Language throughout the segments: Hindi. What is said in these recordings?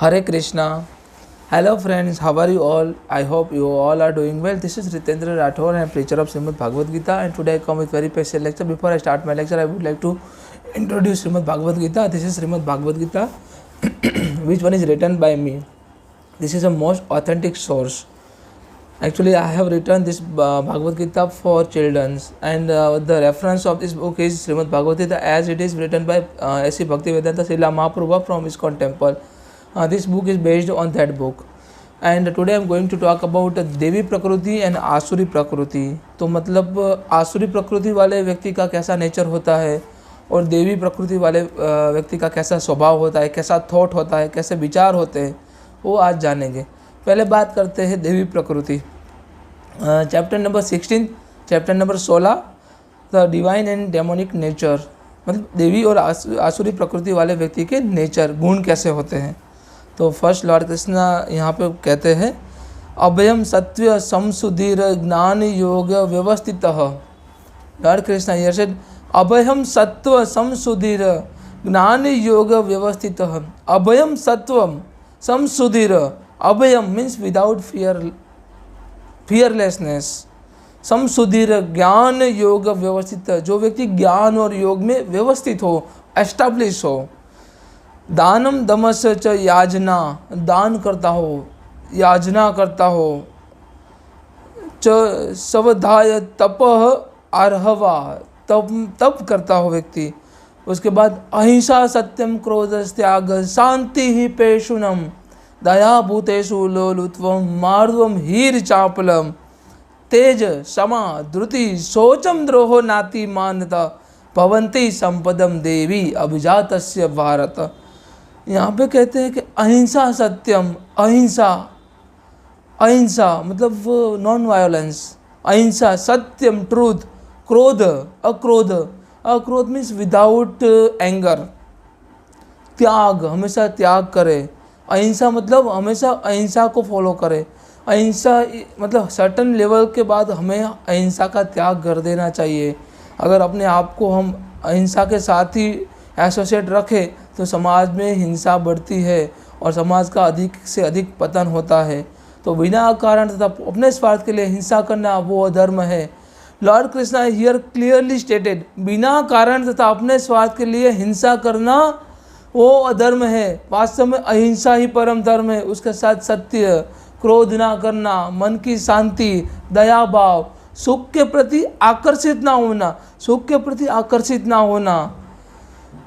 Hare Krishna. Hello friends, how are you all? I hope you all are doing well. This is Ritendra Rathore, I am preacher of Srimad Bhagavad Gita, and today I come with very special lecture. Before I start my lecture, I would like to introduce Srimad Bhagavad Gita. This is Srimad Bhagavad Gita, which one is written by me. This is a most authentic source. Actually, I have written this Bhagavad Gita for children, and the reference of this book is Srimad Bhagavad Gita as it is written by A.C. Bhaktivedanta Srila Mahaprabhu from ISKCON temple. This book is based on that book. And today I am going to talk about देवी प्रकृति एंड आसुरी प्रकृति. तो मतलब आसुरी प्रकृति वाले व्यक्ति का कैसा नेचर होता है और देवी प्रकृति वाले व्यक्ति का कैसा स्वभाव होता है, कैसा थॉट होता है, कैसे विचार होते हैं, वो आज जानेंगे. पहले बात करते हैं देवी प्रकृति. Chapter number 16, chapter number 16, the divine and demonic nature. मतलब देवी और आसुरी प्रकृति वाले व्यक्ति के नेचर, गुण कैसे होते हैं. तो फर्स्ट लॉर्ड कृष्णा यहाँ पे कहते हैं, अभयम सत्व समसुधीर ज्ञान योग व्यवस्थित. लॉर्ड कृष्णा हियर सेड अभयम सत्व समसुधीर ज्ञान योग व्यवस्थित. अभयम सत्वम समसुधीर. अभयम मीन्स विदाउट फियरलेसनेस. समसुधीर ज्ञान योग व्यवस्थित. जो व्यक्ति ज्ञान और योग में व्यवस्थित हो, एस्टैब्लिश हो. दानम दमस च याजना. दान करता हो, याजना करता हो. च सवधाय तपह अर्हवा. तप करता हो व्यक्ति. उसके बाद अहिंसा सत्यम क्रोध त्याग शांति ही पेशुनम दया भूतेषु लोलुत्वम मार्दवम हीर चापलम तेज क्षमा धृति शोचम द्रोहो नाति मानता भवंती संपदम देवी अभिजातस्य भारत. यहाँ पे कहते हैं कि अहिंसा सत्यम. अहिंसा मतलब नॉन वायोलेंस. अहिंसा सत्यम ट्रूथ. क्रोध अक्रोध मीन्स विदाउट एंगर. त्याग हमेशा त्याग करे. अहिंसा मतलब हमेशा अहिंसा को फॉलो करे. अहिंसा मतलब सर्टन लेवल के बाद हमें अहिंसा का त्याग कर देना चाहिए. अगर अपने आप को हम अहिंसा के साथ ही एसोसिएट रखें तो समाज में हिंसा बढ़ती है और समाज का अधिक से अधिक पतन होता है. तो बिना कारण तथा अपने स्वार्थ के लिए हिंसा करना वो अधर्म है. Lord Krishna here clearly stated, बिना कारण तथा अपने स्वार्थ के लिए हिंसा करना वो अधर्म है. वास्तव में अहिंसा ही परम धर्म है. उसके साथ सत्य, क्रोध ना करना, मन की शांति, दया भाव, सुख के प्रति आकर्षित ना होना,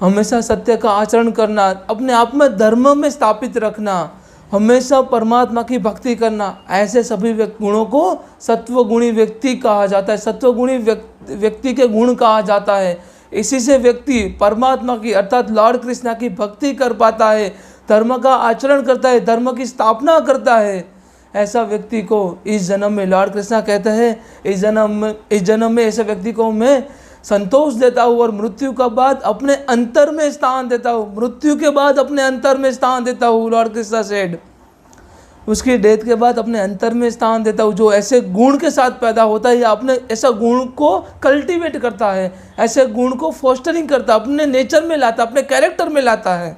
हमेशा सत्य का आचरण करना, अपने आप में धर्म में स्थापित रखना, हमेशा परमात्मा की भक्ति करना. ऐसे सभी गुणों को सत्वगुणी व्यक्ति कहा जाता है. सत्वगुणी व्यक्ति के गुण कहा जाता है. इसी से व्यक्ति परमात्मा की अर्थात लॉर्ड कृष्णा की भक्ति कर पाता है, धर्म का आचरण करता है, धर्म की स्थापना करता है. ऐसा व्यक्ति को इस जन्म में लॉर्ड कृष्णा कहते हैं, इस जन्म में ऐसे व्यक्ति को मैं संतोष देता हूँ और मृत्यु के बाद अपने अंतर में स्थान देता हूँ. मृत्यु के बाद अपने अंतर में स्थान देता हूँ. लॉर्ड कृष्णा सेड उसकी डेथ के बाद अपने अंतर में स्थान देता हूँ. जो ऐसे गुण के साथ पैदा होता है या अपने ऐसा गुण को कल्टीवेट करता है, ऐसे गुण को फोस्टरिंग करता है, अपने नेचर में लाता, अपने कैरेक्टर में लाता है,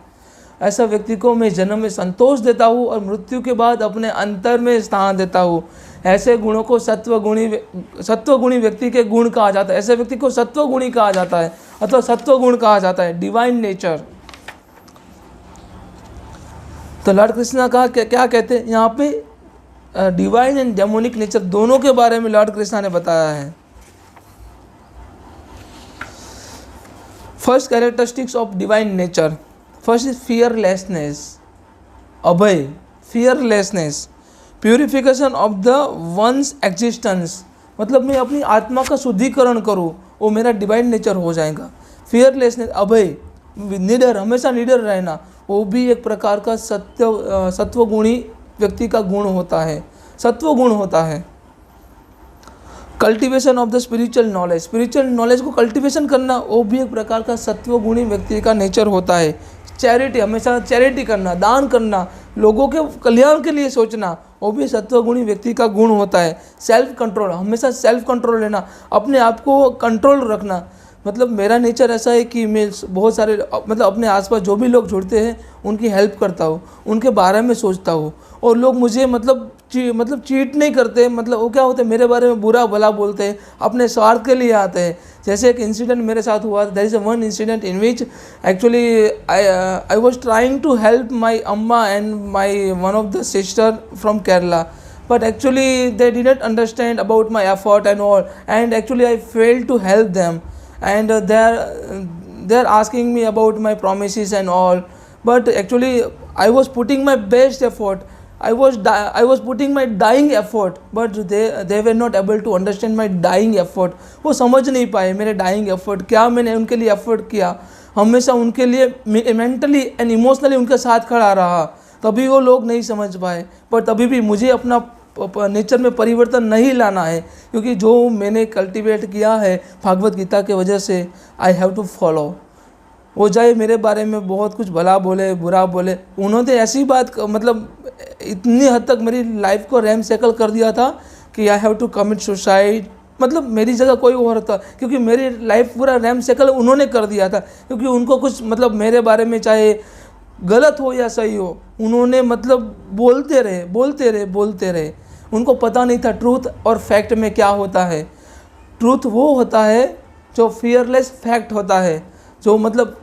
ऐसा व्यक्ति को मैं जन्म में संतोष देता हूँ और मृत्यु के बाद अपने अंतर में स्थान देता हूँ. ऐसे गुणों को सत्वगुणी व्यक्ति के गुण कहा जाता है. ऐसे व्यक्ति को सत्वगुणी कहा जाता है अथवा सत्वगुण कहा जाता है, डिवाइन नेचर. तो लॉर्ड कृष्णा का क्या कहते हैं यहाँ पे, डिवाइन एंड डेमोनिक नेचर दोनों के बारे में लॉर्ड कृष्णा ने बताया है. First characteristics of divine nature. First is fearlessness. Abhay, fearlessness. Purification of the ones existence. मतलब मैं अपनी आत्मा का शुद्धिकरण करूँ, वो मेरा डिवाइन नेचर हो जाएगा. फियरलेसनेस, अभय, निडर, हमेशा निडर रहना, वो भी एक प्रकार का सत्वगुणी व्यक्ति का गुण होता है, सत्वगुण होता है. Cultivation of the spiritual knowledge. Spiritual knowledge को कल्टिवेशन करना, वो भी एक प्रकार का सत्वगुणी व्यक्ति का नेचर होता है. चैरिटी, हमेशा चैरिटी करना, दान करना, लोगों के कल्याण के लिए सोचना, वो भी सत्वगुणी व्यक्ति का गुण होता है. सेल्फ कंट्रोल, हमेशा सेल्फ कंट्रोल लेना, अपने आप को कंट्रोल रखना. मतलब मेरा नेचर ऐसा है कि मैं बहुत सारे मतलब अपने आसपास जो भी लोग जुड़ते हैं उनकी हेल्प करता हूँ, उनके बारे में सोचता हूँ। और लोग मुझे मतलब चीट नहीं करते, मतलब वो क्या होते हैं मेरे बारे में बुरा भला बोलते हैं, अपने स्वार्थ के लिए आते हैं। जैसे एक इंसिडेंट मेरे साथ हुआ, there is one incident in which actually I was trying to help my अम्मा and my one of the sister from Kerala, but actually they didn't understand about my effort and all, and actually I failed to help them, and they're asking me about my promises and all, but actually I was putting my best effort. I was putting my dying effort, but they were not able to understand my dying effort. वो समझ नहीं पाए मेरे dying effort, क्या मैंने उनके लिए effort किया। हमेशा उनके लिए मेंटली एंड इमोशनली उनके साथ खड़ा रहा, तभी वो लोग नहीं समझ पाए। पर तभी भी मुझे अपना नेचर में परिवर्तन नहीं लाना है, क्योंकि जो मैंने कल्टीवेट किया है भागवत गीता के वजह से आई हैव टू फॉलो। वो चाहे मेरे बारे में बहुत कुछ भला बोले बुरा बोले, उन्होंने ऐसी बात मतलब इतनी हद तक मेरी लाइफ को रैम सेकल कर दिया था कि I have to commit suicide. मतलब मेरी जगह कोई और था, क्योंकि मेरी लाइफ पूरा रैम सेकल उन्होंने कर दिया था, क्योंकि उनको कुछ मतलब मेरे बारे में चाहे गलत हो या सही हो, उन्होंने मतलब बोलते रहे। उनको पता नहीं था ट्रूथ और फैक्ट में क्या होता है। ट्रूथ वो होता है जो फियरलेस फैक्ट होता है, जो मतलब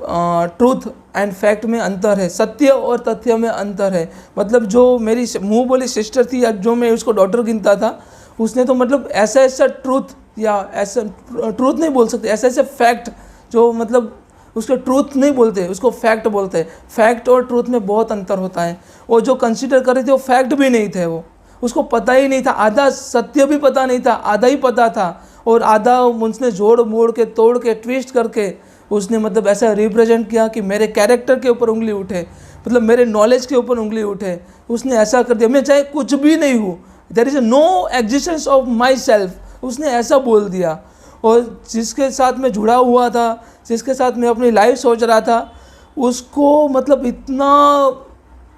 ट्रूथ एंड फैक्ट में अंतर है, सत्य और तथ्य में अंतर है। मतलब जो मेरी मुँह बोली सिस्टर थी या जो मैं उसको डॉटर गिनता था, उसने तो मतलब ऐसा ट्रूथ या ऐसा ट्रूथ नहीं बोल सकते, ऐसे फैक्ट जो मतलब उसको ट्रूथ नहीं बोलते, उसको फैक्ट बोलते हैं। फैक्ट और ट्रूथ में बहुत अंतर होता है। और जो कंसिडर कर रहे थे वो फैक्ट भी नहीं थे, वो उसको पता ही नहीं था, आधा सत्य भी पता नहीं था, आधा ही पता था, और आधा उसने जोड़ मोड़ के तोड़ के ट्विस्ट करके उसने मतलब ऐसा रिप्रेजेंट किया कि मेरे कैरेक्टर के ऊपर उंगली उठे, मतलब मेरे नॉलेज के ऊपर उंगली उठे। उसने ऐसा कर दिया, मैं चाहे कुछ भी नहीं हूँ, there is no existence of myself, उसने ऐसा बोल दिया। और जिसके साथ मैं जुड़ा हुआ था, जिसके साथ मैं अपनी लाइफ सोच रहा था, उसको मतलब इतना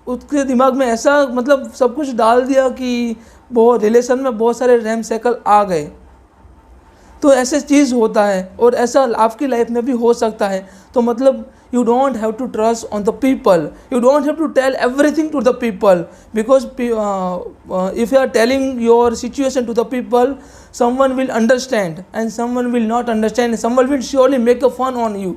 उसके दिमाग में ऐसा मतलब सब कुछ डाल दिया कि बहुत रिलेशन में बहुत सारे रैम साइकिल आ गए। तो ऐसे चीज़ होता है, और ऐसा आपकी लाइफ में भी हो सकता है। तो मतलब you don't have to trust on the people, you don't have to tell everything to the people, because if you are telling your situation to the people, someone will understand and someone will not understand, someone will surely make a fun on you.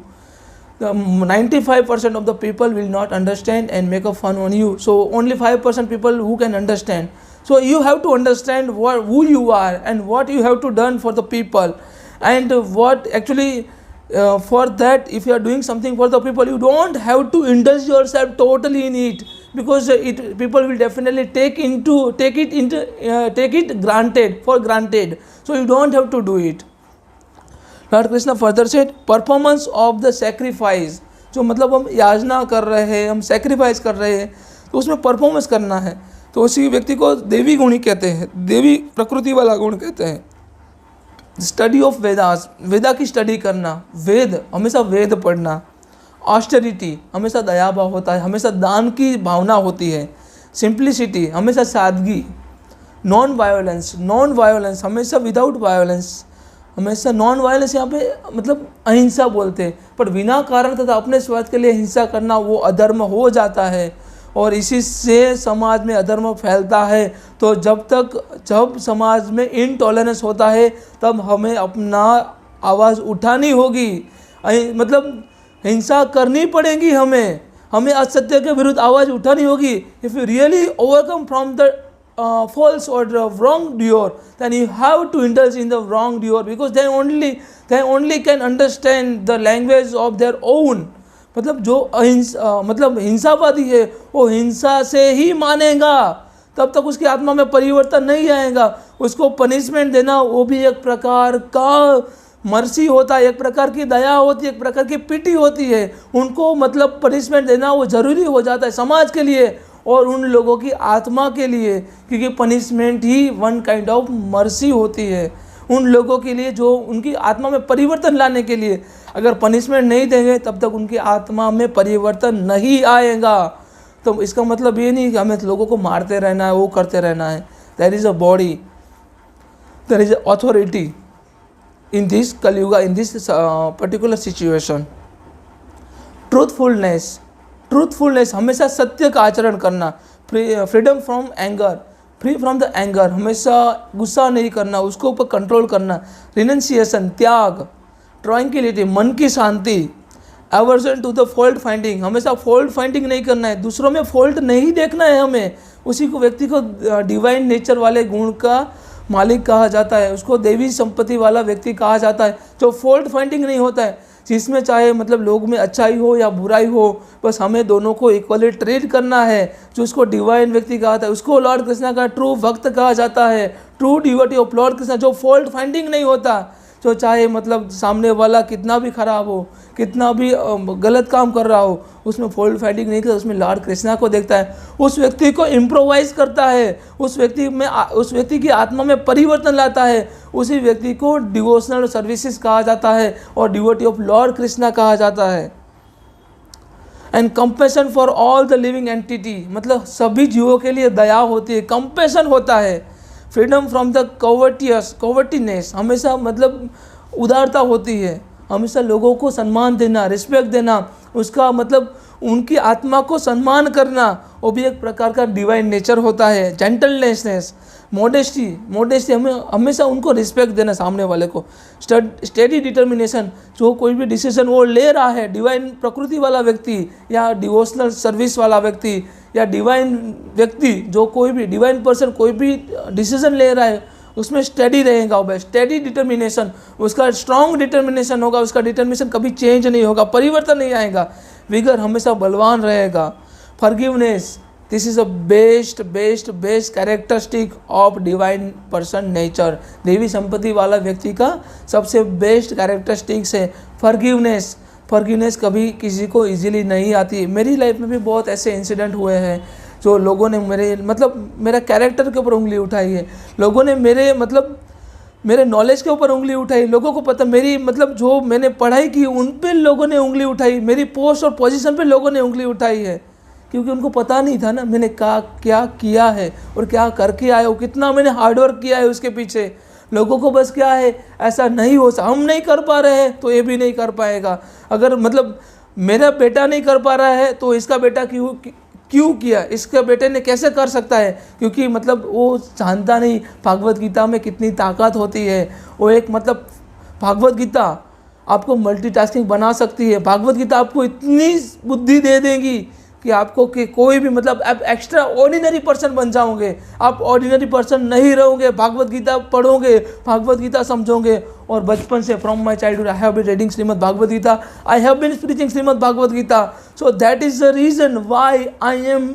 The 95% of the people will not understand and make a fun on you, so only 5% people who can understand. So you have to understand who you are and what you have to done for the people, and what actually for that, if you are doing something for the people, you don't have to indulge yourself totally in it, because people will definitely take it granted, so you don't have to do it. Lord Krishna further said, performance of the sacrifice, जो मतलब हम याचना कर रहे हैं, हम सेक्रीफाइस कर रहे हैं, तो उसमें परफॉर्मेंस करना है। तो उसी व्यक्ति को देवी गुणी कहते हैं, देवी प्रकृति वाला गुण कहते हैं। स्टडी ऑफ वेदास, वेदा की स्टडी करना, वेद हमेशा वेद पढ़ना। ऑस्टेरिटी हमेशा दया भाव होता है, हमेशा दान की भावना होती है। सिंप्लिसिटी हमेशा सादगी। नॉन वायोलेंस हमेशा विदाउट वायोलेंस, हमेशा नॉन वायलेंस। यहाँ पे मतलब अहिंसा बोलते हैं, पर बिना कारण तथा अपने स्वार्थ के लिए हिंसा करना वो अधर्म हो जाता है, और इसी से समाज में अधर्म फैलता है। तो जब समाज में इनटॉलरेंस होता है, तब हमें अपना आवाज़ उठानी होगी, मतलब हिंसा करनी पड़ेगी, हमें असत्य के विरुद्ध आवाज़ उठानी होगी। If you really overcome from the false or the wrongdoer, then you have to indulge in the wrongdoer, because they only can understand the language of their own. मतलब जो मतलब हिंसावादी है वो हिंसा से ही मानेगा, तब तक उसकी आत्मा में परिवर्तन नहीं आएगा। उसको पनिशमेंट देना वो भी एक प्रकार का मर्सी होता है, एक प्रकार की दया होती है, एक प्रकार की पिटी होती है। उनको मतलब पनिशमेंट देना वो ज़रूरी हो जाता है समाज के लिए और उन लोगों की आत्मा के लिए, क्योंकि punishment he one kind of mercy होती है उन लोगों के लिए जो उनकी आत्मा में परिवर्तन लाने के लिए। अगर पनिशमेंट नहीं देंगे तब तक उनकी आत्मा में परिवर्तन नहीं आएगा। तो इसका मतलब ये नहीं कि हमें लोगों को मारते रहना है, वो करते रहना है। There is a body, there is a authority, in this Kali Yuga, in this particular situation. Truthfulness हमेशा सत्य का आचरण करना. Freedom from anger, free from the anger, हमेशा गुस्सा नहीं करना, उसको ऊपर कंट्रोल करना. रिनंसिएशन, त्याग. ट्रैंक्विलिटी, मन की शांति. Aversion to the fault finding, हमेशा फॉल्ट फाइंडिंग नहीं करना है, दूसरों में फॉल्ट नहीं देखना है हमें. उसी को व्यक्ति को डिवाइन नेचर वाले गुण का मालिक कहा जाता है, उसको देवी संपत्ति वाला व्यक्ति कहा जाता है, जो फॉल्ट फाइंडिंग नहीं होता है, जिसमें चाहे मतलब लोग में अच्छाई हो या बुराई हो, बस हमें दोनों को इक्वली ट्रीट करना है. जो उसको डिवाइन व्यक्ति कहा था, उसको लॉर्ड कृष्णा का ट्रू भक्त कहा जाता है, true devotee of Lord Krishna, जो फॉल्ट फाइंडिंग नहीं होता. जो चाहे मतलब सामने वाला कितना भी खराब हो, कितना भी गलत काम कर रहा हो, उसमें फॉल्ट फाइंडिंग नहीं करता, उसमें लॉर्ड कृष्णा को देखता है, उस व्यक्ति को इम्प्रोवाइज करता है, उस व्यक्ति की आत्मा में परिवर्तन लाता है. उसी व्यक्ति को डिवोशनल सर्विसेज कहा जाता है और डिवोटी ऑफ लॉर्ड कृष्णा कहा जाता है. And compassion for all the living entity, मतलब सभी जीवों के लिए दया होती है, कंपैशन होता है. फ्रीडम फ्रॉम द कवर्टीनेस, हमेशा मतलब उदारता होती है, हमेशा लोगों को सम्मान देना, रिस्पेक्ट देना, उसका मतलब उनकी आत्मा को सम्मान करना, वो भी एक प्रकार का डिवाइन नेचर होता है. जेंटलनेस, मोडेस्टी, हमें हमेशा उनको रिस्पेक्ट देना सामने वाले को. स्टेडी डिटर्मिनेशन, जो कोई भी डिसीजन वो ले रहा है, डिवाइन प्रकृति वाला व्यक्ति या डिवोशनल सर्विस वाला व्यक्ति या डिवाइन व्यक्ति, जो कोई भी डिवाइन पर्सन कोई भी डिसीजन ले रहा है, उसमें स्टेडी रहेगा. वो स्टेडी डिटर्मिनेशन, उसका स्ट्रॉन्ग डिटर्मिनेशन होगा, उसका डिटर्मिनेशन कभी चेंज नहीं होगा, परिवर्तन नहीं आएगा. विगर, हमेशा बलवान रहेगा. Forgiveness, this is a best characteristic of divine person nature. देवी संपत्ति वाला व्यक्ति का सबसे बेस्ट कैरेक्टरिस्टिक्स है फॉरगिवनेस कभी किसी को इजीली नहीं आती. मेरी लाइफ में भी बहुत ऐसे इंसिडेंट हुए हैं जो लोगों ने मेरा कैरेक्टर के ऊपर उंगली उठाई है, लोगों ने मेरे नॉलेज के ऊपर उंगली उठाई, लोगों को पता मेरी जो मैंने पढ़ाई की उन पे लोगों ने उंगली उठाई, मेरी पोस्ट और पोजीशन पे लोगों ने उंगली उठाई है, क्योंकि उनको पता नहीं था ना मैंने क्या किया है और क्या करके आया हूँ, कितना मैंने हार्डवर्क किया है उसके पीछे. लोगों को बस क्या है, ऐसा नहीं हो सकता, हम नहीं कर पा रहे हैं तो ये भी नहीं कर पाएगा. अगर मेरा बेटा नहीं कर पा रहा है तो इसका बेटा क्यों किया, इसके बेटे ने कैसे कर सकता है, क्योंकि वो जानता नहीं भागवत गीता में कितनी ताकत होती है. वो एक भागवत गीता आपको मल्टीटास्किंग बना सकती है. भागवत गीता आपको इतनी बुद्धि दे देगी कि आपको कोई भी आप एक्स्ट्रा ऑर्डिनरी पर्सन बन जाओगे. आप ऑर्डिनरी पर्सन नहीं रहोगे, भागवत गीता पढ़ोगे, भागवत गीता समझोगे. और बचपन से from my childhood I have been reading Shrimad Bhagavad Gita, I have been speeching Shrimad Bhagavad Gita. So that is the reason why I am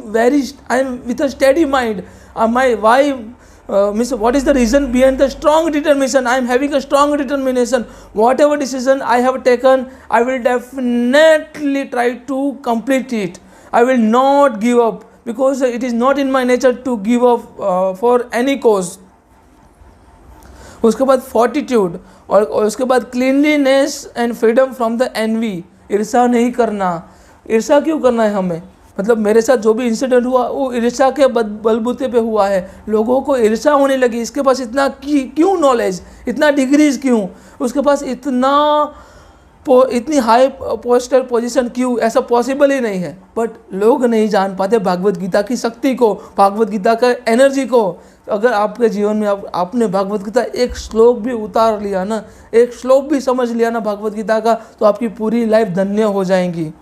with a steady mind. What is the reason behind the strong determination? I am having a strong determination. Whatever decision I have taken, I will definitely try to complete it. I will not give up, because it is not in my nature to give up for any cause. उसके बाद fortitude और उसके बाद cleanliness and freedom from the envy. ईर्ष्या नहीं करना. ईर्ष्या क्यों करना है हमें, मेरे साथ जो भी इंसिडेंट हुआ वो ईर्ष्या के बलबूते पे हुआ है. लोगों को ईर्ष्या होने लगी, इसके पास इतना क्यों नॉलेज, इतना डिग्रीज क्यों, उसके पास इतनी हाई पोस्टर पोजीशन क्यों, ऐसा पॉसिबल ही नहीं है. बट लोग नहीं जान पाते भागवत गीता की शक्ति को, भागवत गीता का एनर्जी को. अगर आपके जीवन में आपने भागवत गीता एक श्लोक भी उतार लिया ना, एक श्लोक भी समझ लिया ना भागवत गीता का, तो आपकी पूरी लाइफ धन्य हो जाएंगी.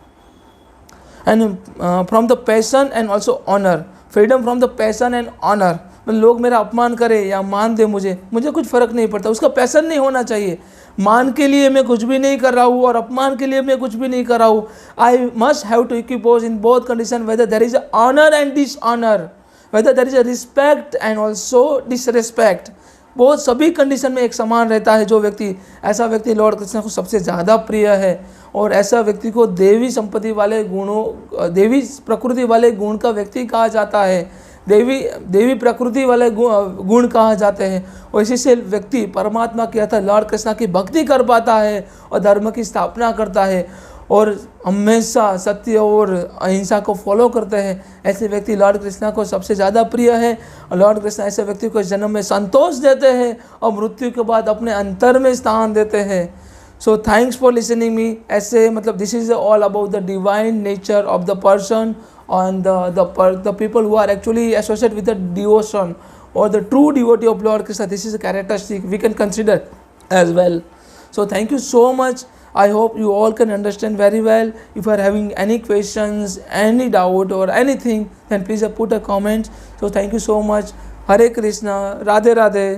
And from the passion and also honour, freedom from the passion and honour. लोग मेरा अपमान करें या मान दे, मुझे कुछ फ़र्क नहीं पड़ता, उसका पैशन नहीं होना चाहिए. मान के लिए मैं कुछ भी नहीं कर रहा हूँ और अपमान के लिए मैं कुछ भी नहीं कर रहा हूँ. I must have to equipoise in both condition, whether there is honour and dishonour, whether there is a respect and also disrespect. बहुत सभी कंडीशन में एक समान रहता है. जो व्यक्ति, ऐसा व्यक्ति लॉर्ड कृष्ण को सबसे ज़्यादा प्रिय है, और ऐसा व्यक्ति को देवी संपत्ति वाले गुणों, देवी प्रकृति वाले गुण का व्यक्ति कहा जाता है. देवी प्रकृति वाले गुण कहा जाते हैं. और इसी से व्यक्ति परमात्मा के अर्थात लॉर्ड कृष्णा की भक्ति कर पाता है और धर्म की स्थापना करता है. और हमेशा सत्य और अहिंसा को फॉलो करते हैं, ऐसे व्यक्ति लॉर्ड कृष्णा को सबसे ज़्यादा प्रिय है। और लॉर्ड कृष्णा ऐसे व्यक्ति को जन्म में संतोष देते हैं और मृत्यु के बाद अपने अंतर में स्थान देते हैं। So thanks for listening me. ऐसे मतलब this is all about the divine nature of the person and the people who are actually associated with the devotion or the true devotee of Lord Krishna. This is a characteristic we can consider as well. So thank you so much. I hope you all can understand very well. If you are having any questions, any doubt or anything, then please put a comment. So thank you so much. Hare Krishna. Radhe Radhe.